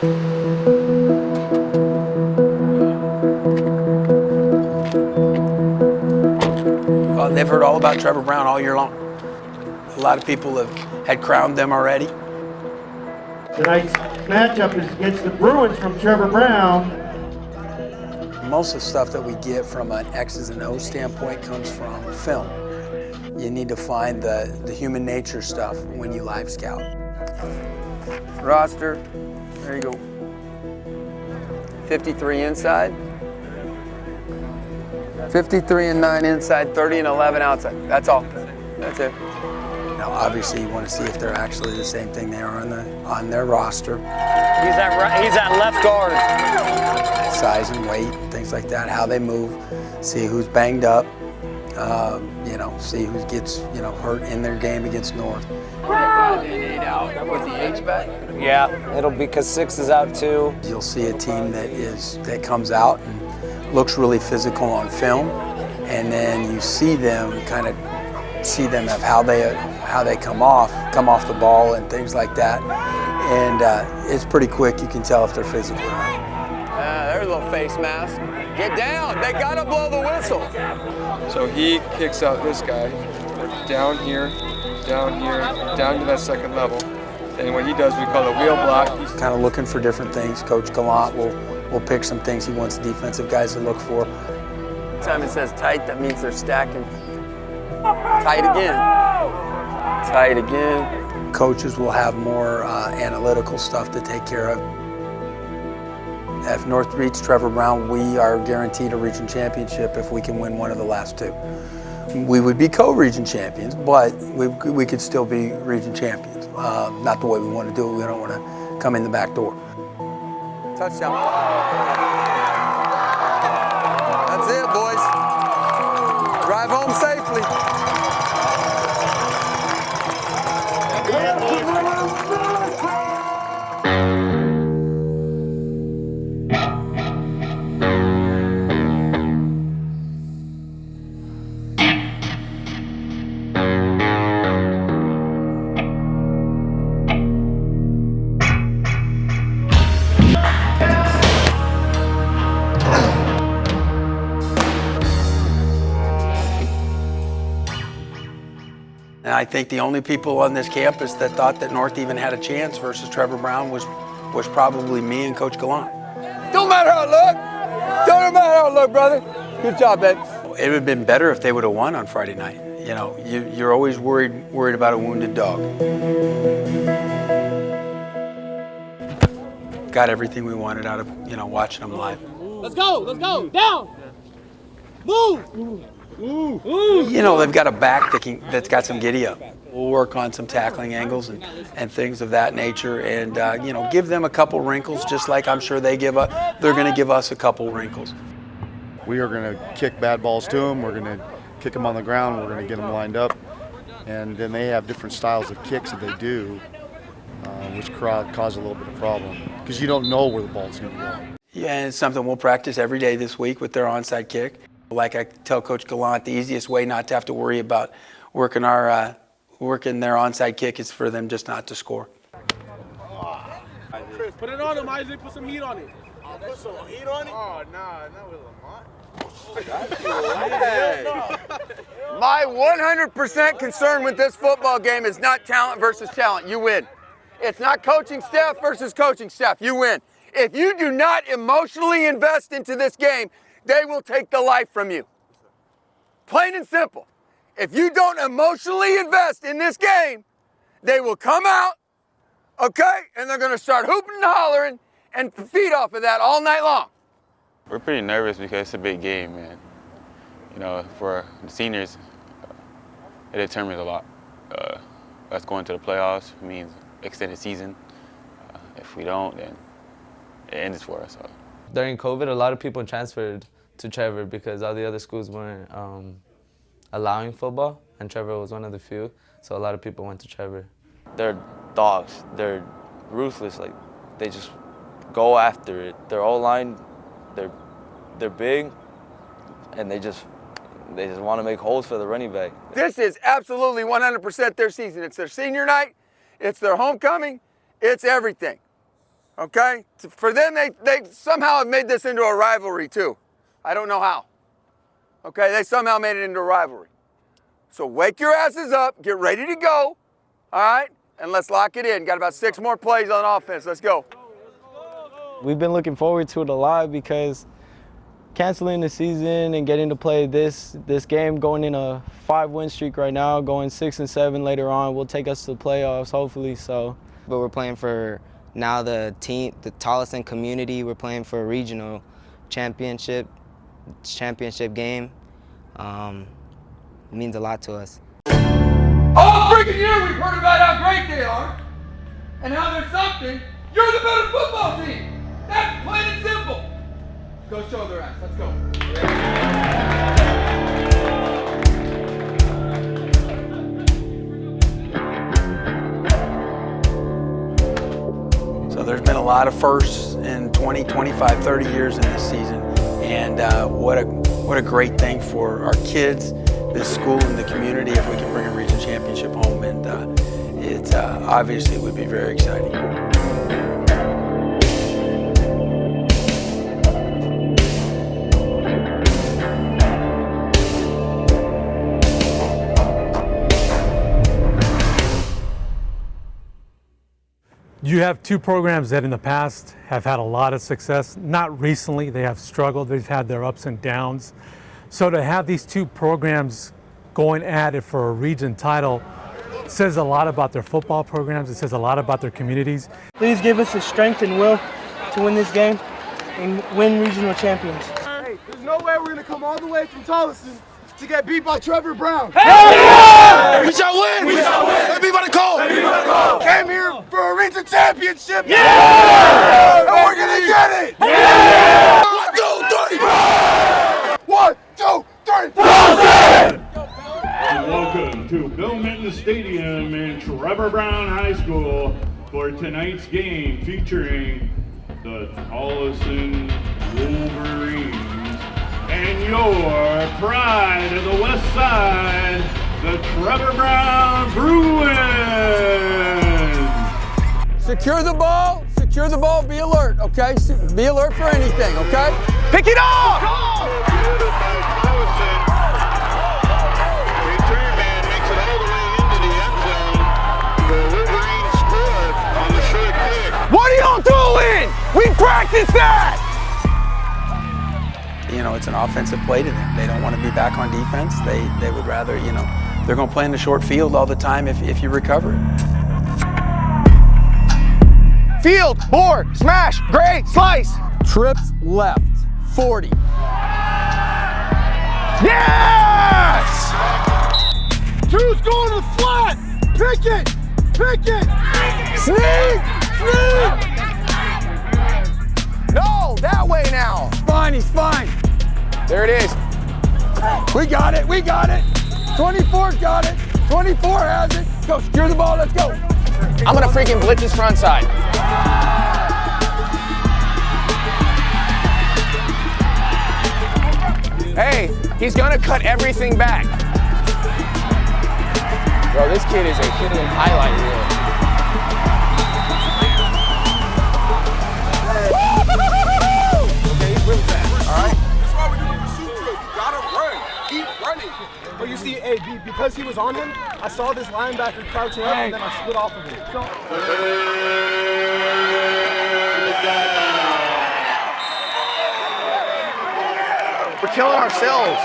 They've heard all about Trevor Browne all year long. A lot of people had crowned them already. Tonight's matchup is against the Bruins from Trevor Browne. Most of the stuff that we get from an X's and O's standpoint comes from film. You need to find the human nature stuff when you live scout. Roster, there you go. 53 inside. 53 and 9 inside, 30 and 11 outside. That's all. That's it. Now, obviously, you want to see if they're actually the same thing they are on their roster. He's at left guard. Size and weight, things like that. How they move. See who's banged up. See who gets hurt in their game against North. 5 in, 8 out with the H back. Yeah, it'll be because 6 is out too. You'll see a team that comes out and looks really physical on film, and then you see them of how they come off the ball and things like that, and it's pretty quick. You can tell if they're physical or not. There's a little face mask. Get down! They gotta blow the whistle. So he kicks out this guy down here, down to that second level, and what he does we call a wheel block. He's kind of looking for different things. Coach Gallant will pick some things he wants the defensive guys to look for. Anytime it says tight, that means they're stacking. Tight again. Tight again. Coaches will have more analytical stuff to take care of. If North beats Trevor Browne, we are guaranteed a region championship if we can win one of the last 2. We would be co-region champions, but we could still be region champions. Not the way we want to do it. We don't want to come in the back door. Touchdown. That's it, boys. Drive home safely. And I think the only people on this campus that thought that North even had a chance versus Trevor Browne was probably me and Coach Gallant. Don't matter how it look. Don't matter how it look, brother. Good job, babe. It would have been better if they would have won on Friday night. You're always worried about a wounded dog. Got everything we wanted out of watching them live. Let's go, down. Move. They've got a back that's got some giddy up. We'll work on some tackling angles and things of that nature, and give them a couple wrinkles, just like I'm sure they're going to give us a couple wrinkles. We are going to kick bad balls to them. We're going to kick them on the ground. We're going to get them lined up, and then they have different styles of kicks that they do, which cause a little bit of problem because you don't know where the ball's going to go. Yeah, and it's something we'll practice every day this week with their onside kick. Like I tell Coach Gallant, the easiest way not to have to worry about working their onside kick is for them just not to score. Chris, put it on him, Isaac. Put some heat on it. Put some heat on it? Oh, nah, not with Lamont. My 100% concern with this football game is not talent versus talent. You win. It's not coaching staff versus coaching staff. You win. If you do not emotionally invest into this game, they will take the life from you. Plain and simple. If you don't emotionally invest in this game, they will come out, okay, and they're going to start hooping and hollering and feed off of that all night long. We're pretty nervous because it's a big game, man. For the seniors, it determines a lot. Us going to the playoffs means extended season. If we don't, then it ends for us. So. During COVID, a lot of people transferred to Trevor because all the other schools weren't allowing football, and Trevor was one of the few, so a lot of people went to Trevor. They're dogs. They're ruthless. Like, they just go after it. Their O-line, they're big, and they just want to make holes for the running back. This is absolutely 100% their season. It's their senior night. It's their homecoming. It's everything. Okay? For them, they somehow have made this into a rivalry too. I don't know how. Okay, they somehow made it into a rivalry. So wake your asses up, get ready to go, all right? And let's lock it in. Got about 6 more plays on offense. Let's go. We've been looking forward to it a lot because canceling the season and getting to play this game, going in a 5-win streak right now, going 6 and 7 later on, will take us to the playoffs, hopefully. So, but we're playing for now the Tolleson community. We're playing for a regional championship game. It means a lot to us. All freaking year we've heard about how great they are and how they're something. You're the better football team. That's plain and simple. Go show their ass. Let's go. So there's been a lot of firsts in 20, 25, 30 years in this season. And what a great thing for our kids, this school, and the community if we can bring a region championship home. And it obviously would be very exciting. You have 2 programs that in the past have had a lot of success. Not recently, they have struggled. They've had their ups and downs. So to have these 2 programs going at it for a region title says a lot about their football programs. It says a lot about their communities. Please give us the strength and will to win this game and win regional champions. Hey, there's no way we're going to come all the way from Tolleson to get beat by Trevor Browne. Hey! Yeah! We shall win! We shall win! Let me by the call! Let me by the call! Came here for a region championship! Yeah! And we're gonna get it! Yeah! 1, 2, 3! Welcome to Bill Minton Stadium in Trevor Browne High School for tonight's game featuring the Tolleson Wolverines and your pride of the West Side, the Trevor Browne Bruins. Secure the ball, be alert, okay? Be alert for anything, okay? Pick it up! Return man makes it all the way into the end zone. The Wolverines scored on the short kick. What are y'all doing? We practiced that! You know, it's an offensive play to them. They don't want to be back on defense. They would rather, you know, they're going to play in the short field all the time if you recover it. Field, bore, smash, great, slice. Trips left, 40. Yes! 2's going to the flat! Pick it! Pick it! Sneak! Sneak! No, that way now. Fine, he's fine. There it is. We got it, we got it. 24's got it. 24 has it. Go, secure the ball, let's go. I'm gonna freaking blitz his front side. Hey, he's gonna cut everything back. Bro, this kid is a hidden highlight reel. Okay, he's really fast. All right? That's why we're doing the pursuit drill. You gotta run. Keep running. But you see, hey, because he was on him, I saw this linebacker crouching up, and then I split off of him. We're killing ourselves.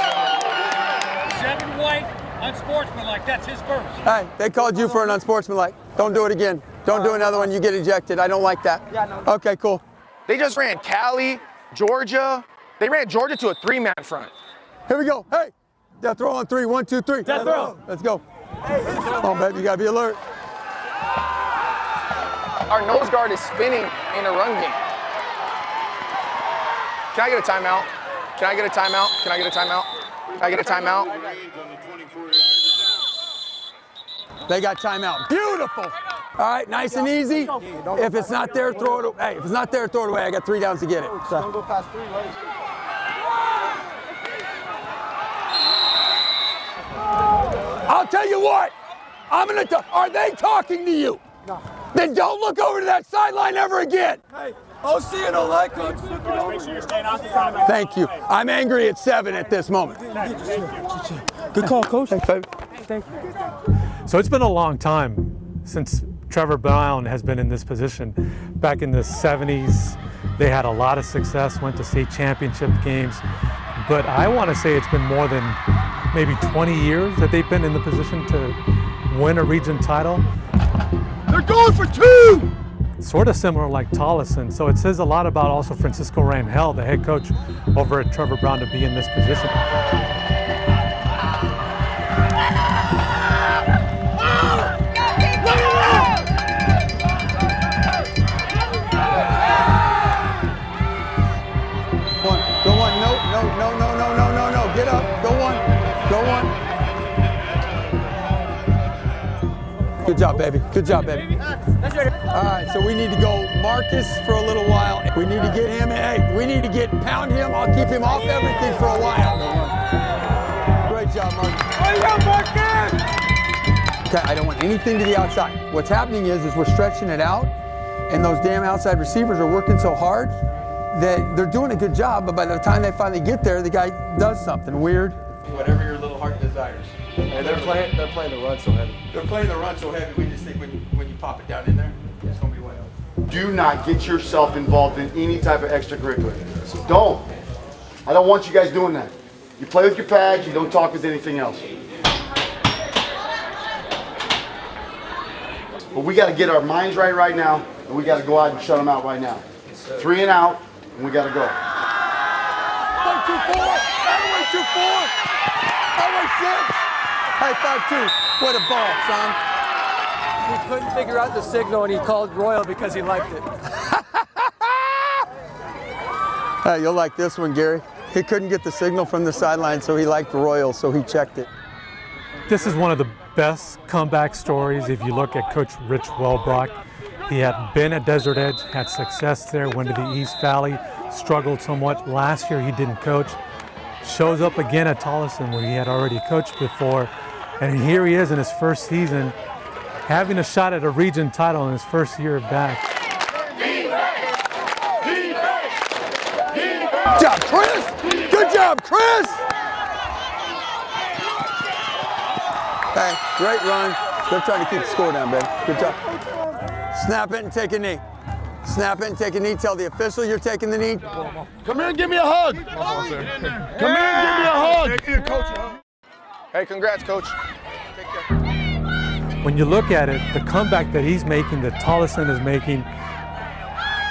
7 white, unsportsmanlike. That's his first. Hey, they called you for an unsportsmanlike. Don't do it again. Don't do another one. You get ejected. I don't like that. Yeah, no. Okay, cool. They just ran Cali, Georgia. They ran Georgia to a 3-man front. Here we go. Hey, death throw on 3. 1, 2, 3. Death throw. Let's go. Come on, baby. You gotta be alert. Our nose guard is spinning in a run game. Can I get a timeout? Can I get a timeout? Can I get a timeout? Can I get a timeout? They got timeout. Beautiful. All right, nice and easy. If it's not there, throw it away. Hey, if it's not there, throw it away. I got 3 downs to get it. Don't go past 3, right? I'll tell you what. Are they talking to you? No. then don't look over to that sideline ever again. Hey, OC and O-line coach. Make sure you're staying off the front of my Thank you. I'm angry at 7 at this moment. Good call, coach. Thank you. So it's been a long time since Trevor Browne has been in this position. Back in the 70s, they had a lot of success, went to state championship games. But I want to say it's been more than maybe 20 years that they've been in the position to win a region title. They're going for 2! Sort of similar like Tolleson. So it says a lot about also Francisco Rangel, the head coach over at Trevor Browne, to be in this position. Go one, no, get up, go one. Good job, baby, All right, so we need to go Marcus for a little while. We need to get him, we need to pound him. I'll keep him off everything for a while. Great job, Marcus. Okay, I don't want anything to the outside. What's happening is we're stretching it out, and those damn outside receivers are working so hard that they're doing a good job, but by the time they finally get there, the guy does something weird. Whatever your little heart desires. And they're playing the run so heavy. They're playing the run so heavy, we just think when you pop it down in there, it's going to be way up. Do not get yourself involved in any type of extracurricular. Don't. I don't want you guys doing that. You play with your pads, you don't talk with anything else. But we got to get our minds right now, and we got to go out and shut them out right now. 3 and out, and we got to go. 1-2-4! 1-2-4! 6! High 5-2. What a ball, son. He couldn't figure out the signal and he called Royal because he liked it. Hey, you'll like this one, Gary. He couldn't get the signal from the sideline, so he liked Royal, so he checked it. This is one of the best comeback stories if you look at Coach Rich Welbrock. He had been at Desert Edge, had success there, went to the East Valley, struggled somewhat. Last year he didn't coach. Shows up again at Tolleson where he had already coached before. And here he is in his first season, having a shot at a region title in his first year back. Good job, Chris! Good job, Chris! Hey, great run. They're trying to keep the score down, baby. Good job. Snap it and take a knee. Snap it and take a knee. Tell the official you're taking the knee. Come here and give me a hug. Come here and give me a hug. Hey, congrats, coach. Take care. When you look at it, the comeback that he's making, that Tolleson is making,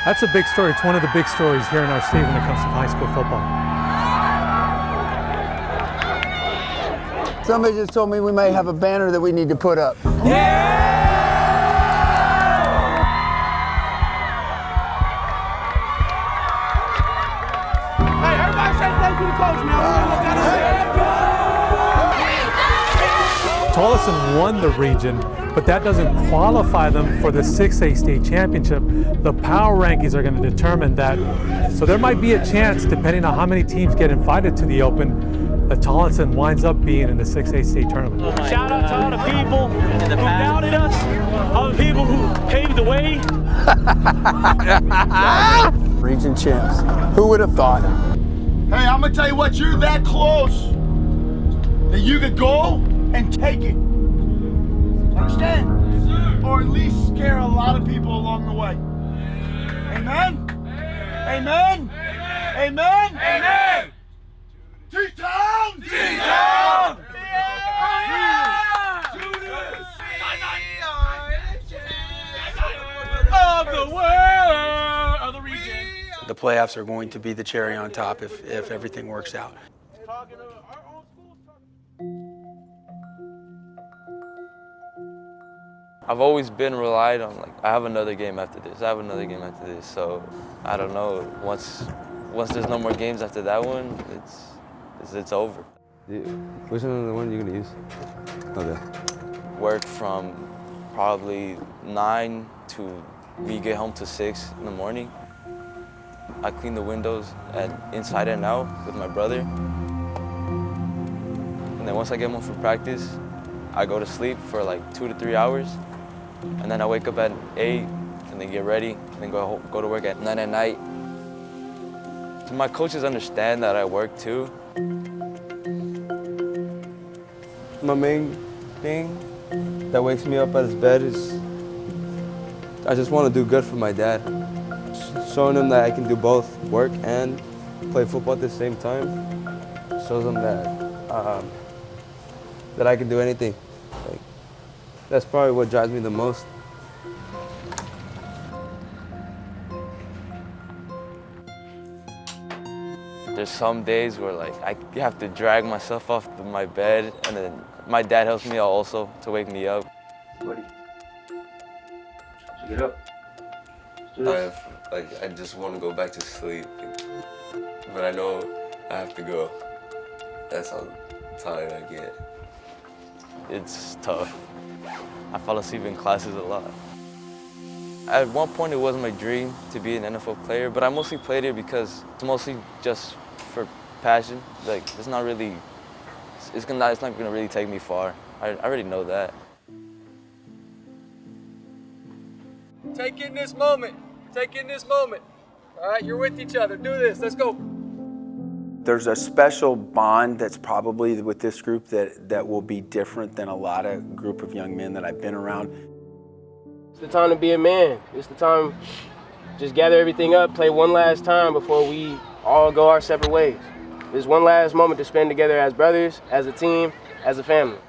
that's a big story. It's one of the big stories here in our state when it comes to high school football. Somebody just told me we may have a banner that we need to put up. Yeah! Hey, everybody say thank you to coach, man. Tolleson won the region, but that doesn't qualify them for the 6A state championship. The power rankings are going to determine that. So there might be a chance, depending on how many teams get invited to the Open, that Tolleson winds up being in the 6A state tournament. Shout out to all the people who doubted us, all the people who paved the way. Region champs. Who would have thought? Hey, I'm gonna tell you what, you're that close that you could go and take it. Understand? Or at least scare a lot of people along the way. Amen? Amen? Amen? Amen! T-Town! T-Town! Of the world, of the region. The playoffs are going to be the cherry on top if everything works out. I've always been relied on, like, I have another game after this, I have another game after this, so I don't know, once there's no more games after that one, it's over. Which one is the one you're gonna use? Okay. Work from probably 9 to we get home to 6 in the morning. I clean the windows inside and out with my brother. And then once I get home from practice, I go to sleep for like 2 to 3 hours. And then I wake up at 8 and then get ready and then go to work at 9 at night. So my coaches understand that I work too. My main thing that wakes me up out of bed is I just want to do good for my dad. Showing him that I can do both, work and play football at the same time, shows him that that I can do anything. Like, that's probably what drives me the most. There's some days where like I have to drag myself off my bed, and then my dad helps me out also to wake me up. Buddy, get up. I just want to go back to sleep, but I know I have to go. That's how tired I get. It's tough. I fall asleep in classes a lot. At one point, it was my dream to be an NFL player, but I mostly played it because it's mostly just for passion. Like, it's not really, it's not gonna really take me far. I already know that. Take in this moment. Take in this moment. All right, you're with each other. Do this. Let's go. There's a special bond that's probably with this group that will be different than a lot of group of young men that I've been around. It's the time to be a man. It's the time just gather everything up, play one last time before we all go our separate ways. There's one last moment to spend together as brothers, as a team, as a family.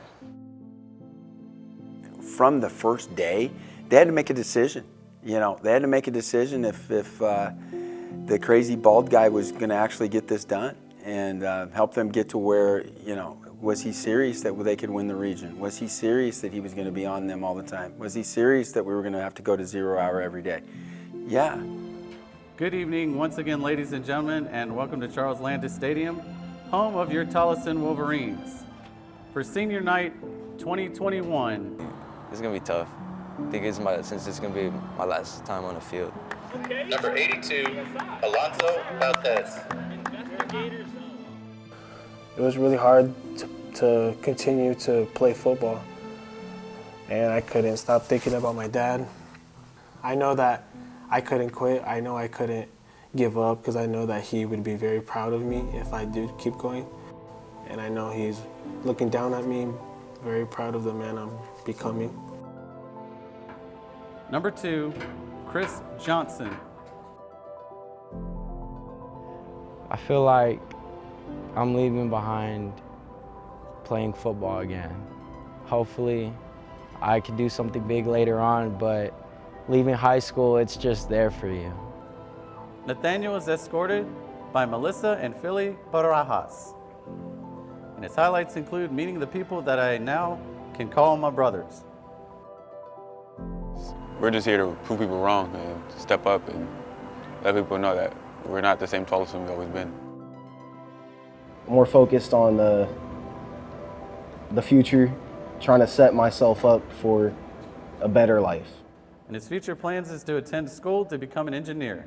From the first day, they had to make a decision. You know, they had to make a decision if the crazy bald guy was going to actually get this done and help them get to where, you know, was he serious that they could win the region? Was he serious that he was going to be on them all the time? Was he serious that we were going to have to go to 0 hour every day? Yeah. Good evening once again, ladies and gentlemen, and welcome to Charles Landis Stadium, home of your Tolleson Wolverines. For senior night 2021. It's going to be tough. I think since it's going to be my last time on the field. Number 82, Alonso Valdez. It was really hard to continue to play football, and I couldn't stop thinking about my dad. I know that I couldn't quit. I know I couldn't give up because I know that he would be very proud of me if I did keep going. And I know he's looking down at me, very proud of the man I'm becoming. Number 2, Chris Johnson. I feel like I'm leaving behind playing football again. Hopefully I can do something big later on, but leaving high school, it's just there for you. Nathaniel is escorted by Melissa and Philly Barajas. And his highlights include meeting the people that I now can call my brothers. We're just here to prove people wrong and step up and let people know that we're not the same Tolleson we've always been. More focused on the future, trying to set myself up for a better life. And his future plans is to attend school to become an engineer.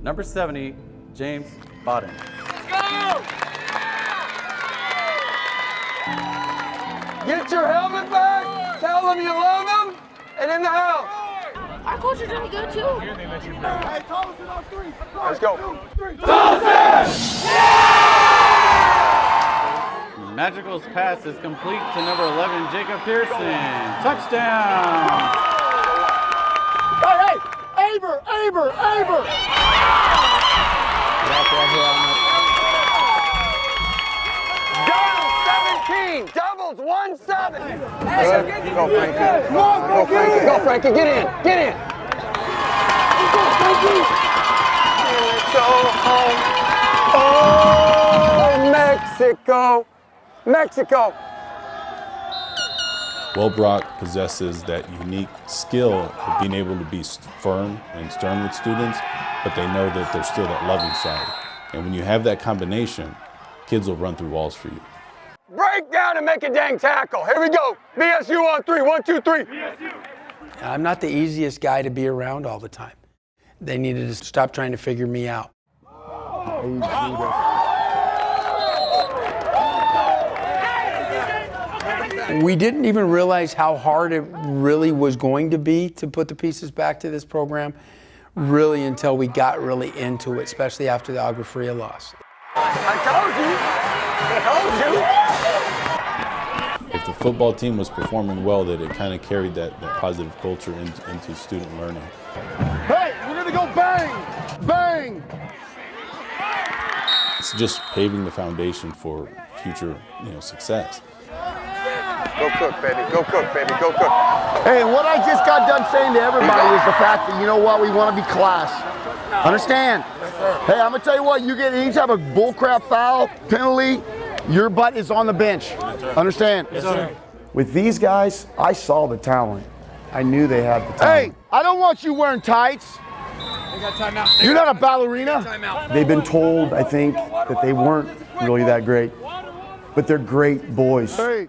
Number 70, James Bodden. Let's go! Get your helmet back, tell them you love them, and in the house. Our coach is really good too. Hey, Tolleson on 3. Let's go. 1, 2, 3. Tolleson! Magical's pass is complete to number 11, Jacob Pearson. Touchdown! Hey, Aber! Double 17, doubles 1-7. Hey, go, Frankie. Go, Frankie, get in. Go, Frankie. So home. Oh, Mexico. Welbrock possesses that unique skill of being able to be firm and stern with students, but they know that there's still that loving side. And when you have that combination, kids will run through walls for you. Break down and make a dang tackle. Here we go. BSU on 3. 1, 2, 3. I'm not the easiest guy to be around all the time. They needed to stop trying to figure me out. We didn't even realize how hard it really was going to be to put the pieces back to this program, really until we got really into it, especially after the Agua Fria loss. I told you. If the football team was performing well, that it kind of carried that positive culture into student learning. Hey, we're gonna go bang, bang. It's just paving the foundation for future, success. Go cook, baby. Go cook, baby. Go cook. Hey, and what I just got done saying to everybody is the fact that, you know what, we want to be class. Understand? Hey, I'm going to tell you what, you get any type of bullcrap foul, penalty, your butt is on the bench. Understand? Yes, sir. With these guys, I saw the talent. I knew they had the talent. Hey, I don't want you wearing tights. You're not a ballerina. They've been told, I think, that they weren't really that great, but they're great boys. Hey.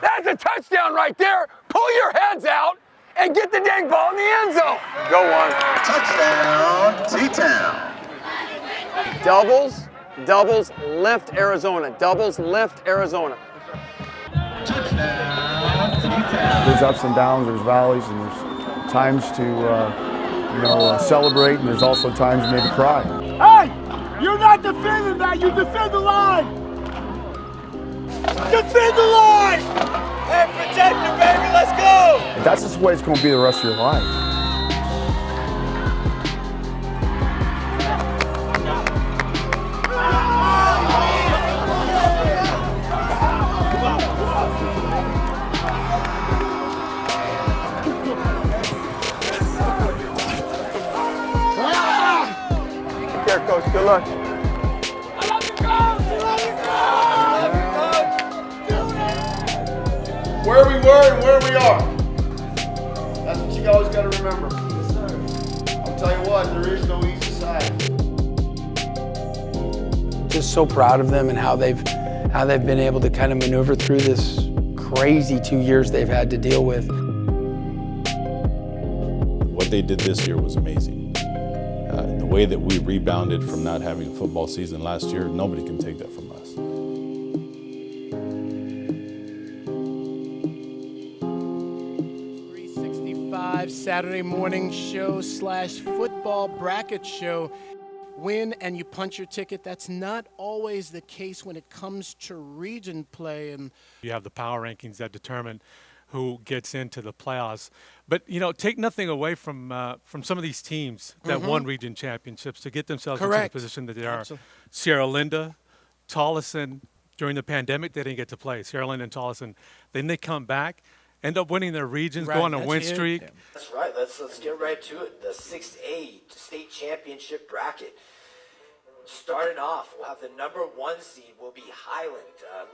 That's a touchdown right there. Pull your heads out and get the dang ball in the end zone. Go one. Touchdown, T-Town. Doubles, lift Arizona. Doubles, lift Arizona. Touchdown, T-Town. There's ups and downs, there's valleys, and there's times to celebrate, and there's also times maybe cry. Hey, you're not defending that. You defend the line. Defend the line. Hey, protect her, baby. Let's go. And that's just the way it's going to be the rest of your life. Take care, Coach. Good luck. Where we were and where we are. That's what you always got to remember. Yes, sir. I'll tell you what, there is no easy side. Just so proud of them and how they've been able to kind of maneuver through this crazy 2 years they've had to deal with. What they did this year was amazing. The way that we rebounded from not having a football season last year, nobody can take that from us. 365 Saturday morning show / football bracket show. Win and you punch your ticket. That's not always the case when it comes to region play. And you have the power rankings that determine who gets into the playoffs. But, take nothing away from some of these teams that won region championships to get themselves into the position that they are. Absolutely. Sierra Linda, Tolleson, during the pandemic, they didn't get to play. Sierra Linda and Tolleson. Then they come back, end up winning their regions, go on a win streak. Yeah. That's right. Let's get right to it. The 6A state championship bracket. Starting off, we'll have the #1 seed will be Highland,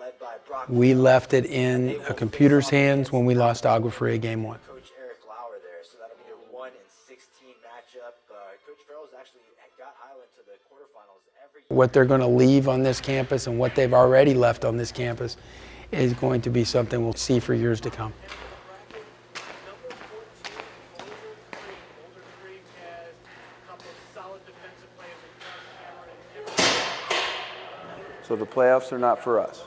led by Brock. We left it in a computer's hands when we lost Agua Fria game 1. Coach Eric Lauer there, so that'll be your 1 and 16 matchup. Coach Farrell's actually got Highland to the quarterfinals every year. What they're going to leave on this campus and what they've already left on this campus is going to be something we'll see for years to come. So the playoffs are not for us.